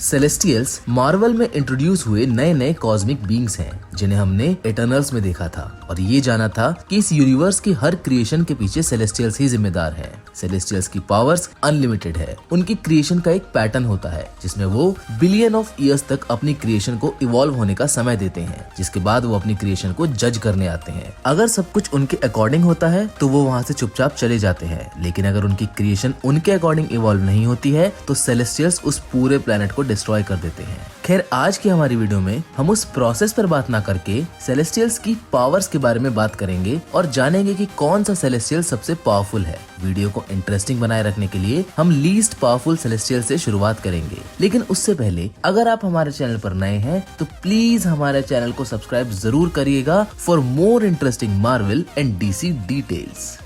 Celestials Marvel में introduce हुए नए नए कॉस्मिक बीइंग्स हैं जिन्हें हमने इटर्नल्स में देखा था और ये जाना था कि इस यूनिवर्स की हर क्रिएशन के पीछे सेलेस्टियल्स ही जिम्मेदार हैं। सेलेस्टियल्स की पावर्स अनलिमिटेड है। उनकी क्रिएशन का एक पैटर्न होता है जिसमें वो बिलियन ऑफ ईयर्स तक अपनी क्रिएशन को इवॉल्व होने का समय देते हैं, जिसके बाद वो अपनी क्रिएशन को जज करने आते हैं। अगर सब कुछ उनके अकॉर्डिंग होता है तो वो वहाँ से चुपचाप चले जाते हैं, लेकिन अगर उनकी क्रिएशन उनके अकॉर्डिंग इवॉल्व नहीं होती है तो सेलेस्टियल्स उस पूरे प्लेनेट को डिस्ट्रॉय कर देते हैं। खैर, आज की हमारी वीडियो में हम उस प्रोसेस पर बात ना करके सेलेस्टियल्स की पावर्स के बारे में बात करेंगे और जानेंगे कि कौन सा सेलेस्टियल सबसे पावरफुल है। वीडियो को इंटरेस्टिंग बनाए रखने के लिए हम लीस्ट पावरफुल सेलेस्टियल से शुरुआत करेंगे, लेकिन उससे पहले अगर आप हमारे चैनल पर नए हैं तो प्लीज हमारे चैनल को सब्सक्राइब जरूर करिएगा for more interesting Marvel and DC details.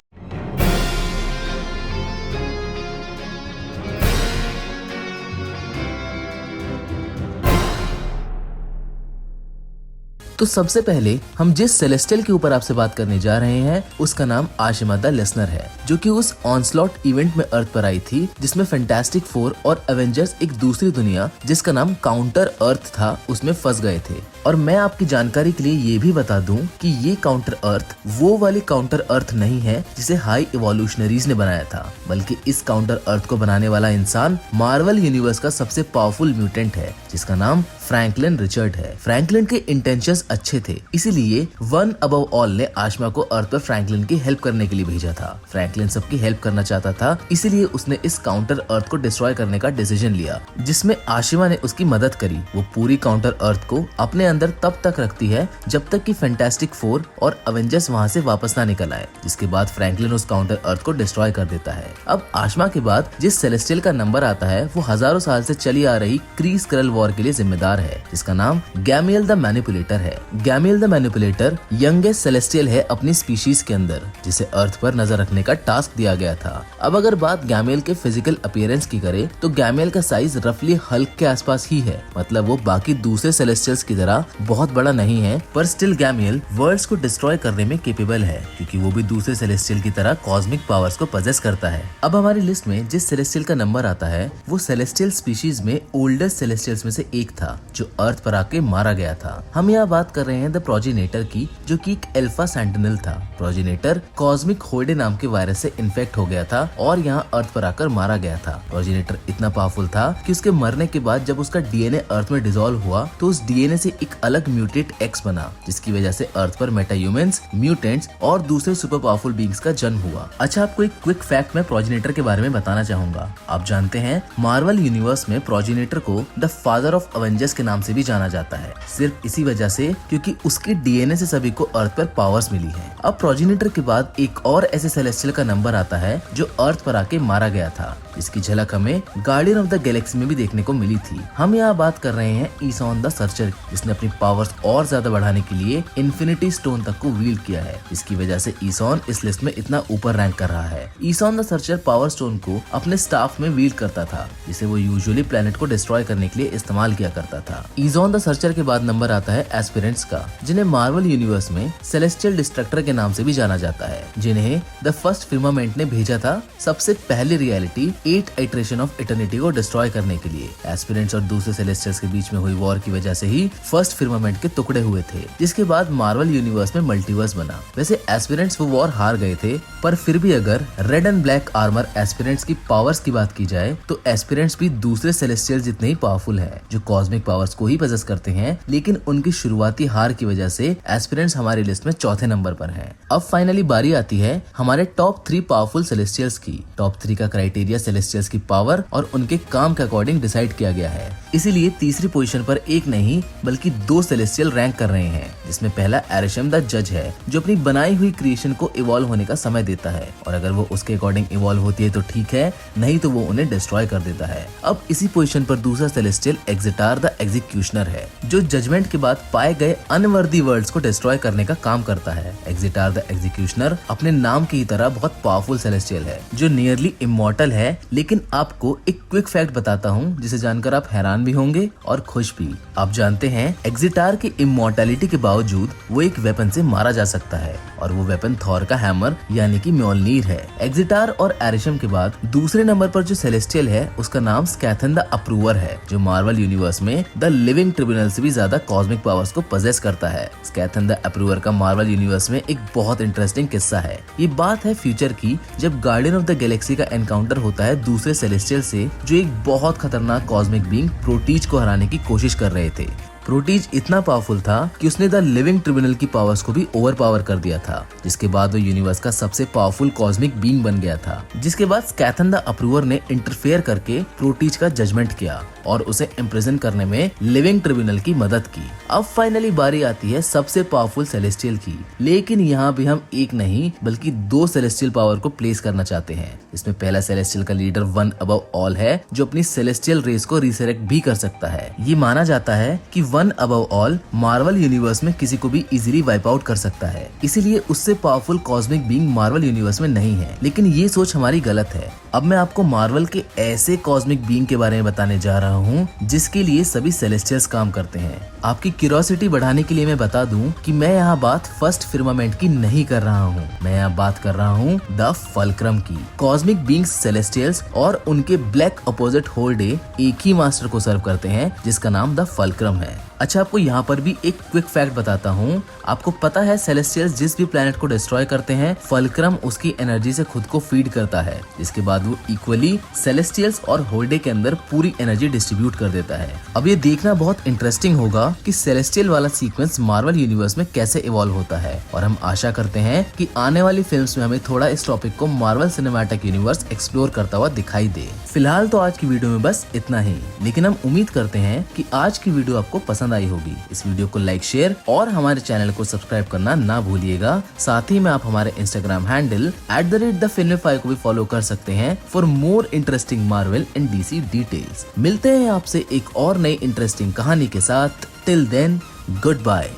तो सबसे पहले हम जिस सेलेस्टियल के ऊपर आपसे बात करने जा रहे हैं उसका नाम आशिमा द लिसनर है, जो कि उस ऑनस्लॉट इवेंट में अर्थ पर आई थी जिसमें फैंटास्टिक फोर और एवेंजर्स एक दूसरी दुनिया जिसका नाम काउंटर अर्थ था उसमें फंस गए थे। और मैं आपकी जानकारी के लिए ये भी बता दूं कि ये काउंटर अर्थ वो वाली काउंटर अर्थ नहीं है जिसे हाई इवोल्यूशनरीज ने बनाया था, बल्कि इस काउंटर अर्थ को बनाने वाला इंसान मार्वल यूनिवर्स का सबसे पावरफुल म्यूटेंट है जिसका नाम फ्रैंकलिन रिचर्ड है। फ्रैंकलिन के इंटेंशंस अच्छे थे, इसीलिए वन अबव ऑल ने आशिमा को अर्थ पर फ्रैंकलिन की हेल्प करने के लिए भेजा था। फ्रैंकलिन सबकी हेल्प करना चाहता था, इसीलिए उसने इस काउंटर अर्थ को डिस्ट्रॉय करने का डिसीजन लिया, जिसमें आशिमा ने उसकी मदद करी। वो पूरी काउंटर अर्थ को अपने अंदर तब तक रखती है जब तक कि फैंटास्टिक फोर और एवेंजर्स वहाँ से वापस ना निकल आए, जिसके बाद फ्रैंकलिन उस काउंटर अर्थ को डिस्ट्रॉय कर देता है। अब आशिमा के बाद जिस सेलेस्टियल का नंबर आता है वो हजारों साल से चली आ रही क्री स्क्रल वॉर के लिए जिम्मेदार है, जिसका नाम गैमियल द मैनिपुलेटर है। गैमियल द मैनिपुलेटर यंगेस्ट सेलेस्टियल है अपनी स्पीशीज के अंदर, जिसे अर्थ पर नजर रखने का टास्क दिया गया था। अब अगर बात गैमियल के फिजिकल अपीयरेंस की करे तो गैमियल का साइज रफली हल्क के आसपास ही है, मतलब वो बाकी दूसरे सेलेस्टियल्स की तरह बहुत बड़ा नहीं है, पर स्टिल गैमियल वर्ल्ड्स को डिस्ट्रॉय करने में केपेबल है क्योंकि वो भी दूसरे सेलेस्टियल की तरह कॉस्मिक पावर्स को पजेस करता है। अब हमारी लिस्ट में जिस सेलेस्टियल का नंबर आता है वो सेलेस्टियल स्पीशीज में ओल्डेस्ट सेलेस्टियल्स में से एक था जो अर्थ पर आके मारा गया था। हम यहाँ बात कर रहे हैं द प्रोजिनेटर की, जो कि एक अल्फा सेंटिनल था। प्रोजिनेटर कॉस्मिक होइडे नाम के वायरस से इन्फेक्ट हो गया था और यहाँ अर्थ पर आकर मारा गया था। प्रोजिनेटर इतना पावरफुल था कि उसके मरने के बाद जब उसका डीएनए अर्थ में डिसॉल्व हुआ तो उस डीएनए से एक अलग म्यूटेट एक्स बना, जिसकी वजह से अर्थ पर मेटा ह्यूमंस, म्यूटेंट्स और दूसरे सुपर पावरफुल बीइंग्स का जन्म हुआ। अच्छा, आपको एक क्विक फैक्ट मैं प्रोजिनेटर के बारे में बताना चाहूंगा। आप जानते हैं मार्वल यूनिवर्स में प्रोजिनेटर को द फादर ऑफ एवेंजर्स के नाम से भी जाना जाता है, सिर्फ इसी वजह से क्योंकि उसके डीएनए से सभी को अर्थ पर पावर्स मिली है। अब प्रोजिनेटर के बाद एक और ऐसे सेलेस्टियल का नंबर आता है जो अर्थ पर आके मारा गया था, इसकी झलक हमें गार्डियन ऑफ द गैलेक्सी में भी देखने को मिली थी। हम यहाँ बात कर रहे हैं ईसॉन द सर्चर, जिसने अपनी पावर्स और ज्यादा बढ़ाने के लिए इन्फिनिटी स्टोन तक को व्हील्ड किया है। इसकी वजह से ईसॉन इस लिस्ट में इतना ऊपर रैंक कर रहा है। ईसॉन द सर्चर पावर स्टोन को अपने स्टाफ में व्हील्ड करता था, जिसे वो यूजुअली प्लेनेट को डिस्ट्रॉय करने के लिए इस्तेमाल किया करता था। ईसॉन द सर्चर के बाद नंबर आता है एस्पिरेंट्स का, जिन्हें मार्वल यूनिवर्स में सेलेस्टियल डिस्ट्रक्टर के नाम से भी जाना जाता है, जिन्हें द फर्स्ट फिर्मामेंट ने भेजा था सबसे पहले रियलिटी 8 इटरेशन ऑफ इटर्निटी को डिस्ट्रॉय करने के लिए। एस्पिरेंट्स और दूसरे सेलेस्टियल्स के बीच में हुई वॉर की वजह से ही फर्स्ट फिर्मामेंट के टुकड़े हुए थे, जिसके बाद मार्वल यूनिवर्स में मल्टीवर्स बना। वैसे एस्पिरेंट्स वो वॉर हार गए थे, पर फिर भी अगर red and black armour aspirants की पावर्स की बात की जाए तो एस्पिरेंट्स भी दूसरे सेलेस्टियल जितने ही पावरफुल है, जो कॉस्मिक पावर्स को ही पजेस करते हैं, लेकिन उनकी शुरुआती हार की वजह से एस्पिरेंट्स हमारी लिस्ट में चौथे नंबर पर है। अब फाइनली बारी आती है हमारे टॉप 3 पावरफुल सेलेस्टियल्स की। टॉप 3 का क्राइटेरिया सेलेस्टियल्स की पावर और उनके काम के अकॉर्डिंग डिसाइड किया गया है, इसीलिए तीसरी पोजीशन पर एक नहीं बल्कि 2 सेलेस्टियल रैंक कर रहे हैं, जिसमें पहला एरिशम द जज है, जो अपनी बनाई हुई क्रिएशन को इवॉल्व होने का समय देता है और अगर वो उसके अकॉर्डिंग इवॉल्व होती है तो ठीक है, नहीं तो वो उन्हें डिस्ट्रॉय कर देता है। अब इसी पोजीशन पर दूसरा सेलेस्टियल एग्जिटार द एग्जीक्यूशनर है, जो जजमेंट के बाद पाए गए अनवर्दी वर्ल्ड्स को डिस्ट्रॉय करने का काम करता है। एग्जिटार द एग्जीक्यूशनर अपने नाम की तरह बहुत पावरफुल सेलेस्टियल है, जो नियरली इमॉर्टल है लेकिन आपको एक क्विक फैक्ट बताता हूँ जिसे जानकर आप हैरान भी होंगे और खुश भी। आप जानते हैं एक्जिटार की इमॉर्टैलिटी के बावजूद वो एक वेपन से मारा जा सकता है और वो वेपन थॉर का हैमर यानी कि म्योल्नीर है। एक्जिटार और एरिशम के बाद दूसरे नंबर पर जो सेलेस्टियल है उसका नाम स्कैथन द अप्रूवर है, जो मार्वल यूनिवर्स में द लिविंग ट्रिब्यूनल से भी ज्यादा कॉस्मिक पावर्स को पजेस करता है। स्कैथन द अप्रूवर का मार्वल यूनिवर्स में एक बहुत इंटरेस्टिंग किस्सा है। ये बात है फ्यूचर की, जब गार्डियन ऑफ द गैलेक्सी का एनकाउंटर होता है दूसरे सेलेस्टियल से, जो एक बहुत खतरनाक कॉस्मिक बीइंग प्रोटीज को हराने की कोशिश कर रहे थे। प्रोटीज इतना पावरफुल था कि उसने द लिविंग ट्रिब्यूनल की पावर्स को भी ओवर पावर कर दिया था, जिसके बाद वो यूनिवर्स का सबसे पावरफुल कॉस्मिक बीइंग बन गया था। जिसके बाद स्कैथन द अप्रूवर ने इंटरफेयर करके प्रोटीज का जजमेंट किया और उसे इम्प्रिजन करने में लिविंग ट्रिब्यूनल की मदद की। अब फाइनली बारी आती है सबसे पावरफुल सेलेस्टियल की, लेकिन यहाँ भी हम एक नहीं बल्कि दो सेलेस्टियल पावर को प्लेस करना चाहते हैं। इसमें पहला सेलेस्टियल का लीडर वन अबव ऑल है, जो अपनी सेलेस्टियल रेस को रिसरेक्ट भी कर सकता है। ये माना जाता है कि one above all Marvel universe में किसी को भी इजीली वाइप आउट कर सकता है, इसीलिए उससे powerful cosmic being Marvel universe में नहीं है। लेकिन ये सोच हमारी गलत है। अब मैं आपको मार्वल के ऐसे कॉस्मिक बीइंग के बारे में बताने जा रहा हूँ जिसके लिए सभी सेलेस्टियल्स काम करते हैं। आपकी क्यूरियोसिटी बढ़ाने के लिए मैं बता दूं कि मैं यहाँ बात फर्स्ट फिर्मामेंट की नहीं कर रहा हूँ, मैं यहाँ बात कर रहा हूँ द फल्क्रम की। कॉस्मिक बीइंग्स सेलेस्टियल्स और उनके ब्लैक अपोजिट होल डे एक ही मास्टर को सर्व करते हैं जिसका नाम द फल्क्रम है। अच्छा, आपको यहाँ पर भी एक क्विक फैक्ट बताता हूँ। आपको पता है सेलेस्टियल्स जिस भी प्लेनेट को डिस्ट्रॉय करते हैं, फल्क्रम उसकी एनर्जी से खुद को फीड करता है, जिसके बाद वो इक्वली सेलेस्टियल्स और होल्डे के अंदर पूरी एनर्जी डिस्ट्रीब्यूट कर देता है। अब ये देखना बहुत इंटरेस्टिंग होगा कि सेलेस्टियल वाला सीक्वेंस मार्वल यूनिवर्स में कैसे इवॉल्व होता है, और हम आशा करते हैं कि आने वाली फिल्म्स में हमें थोड़ा इस टॉपिक को मार्वल सिनेमैटिक यूनिवर्स एक्सप्लोर करता हुआ दिखाई दे। फिलहाल तो आज की वीडियो में बस इतना ही, लेकिन हम उम्मीद करते हैं कि आज की वीडियो आपको पसंद आई होगी। इस वीडियो को लाइक, शेयर और हमारे चैनल को सब्सक्राइब करना ना भूलिएगा। साथ ही में आप हमारे इंस्टाग्राम हैंडल @thefilmify को भी फॉलो कर सकते हैं for more interesting Marvel and DC details. मिलते हैं आपसे एक और नई इंटरेस्टिंग कहानी के साथ। Till then, good bye.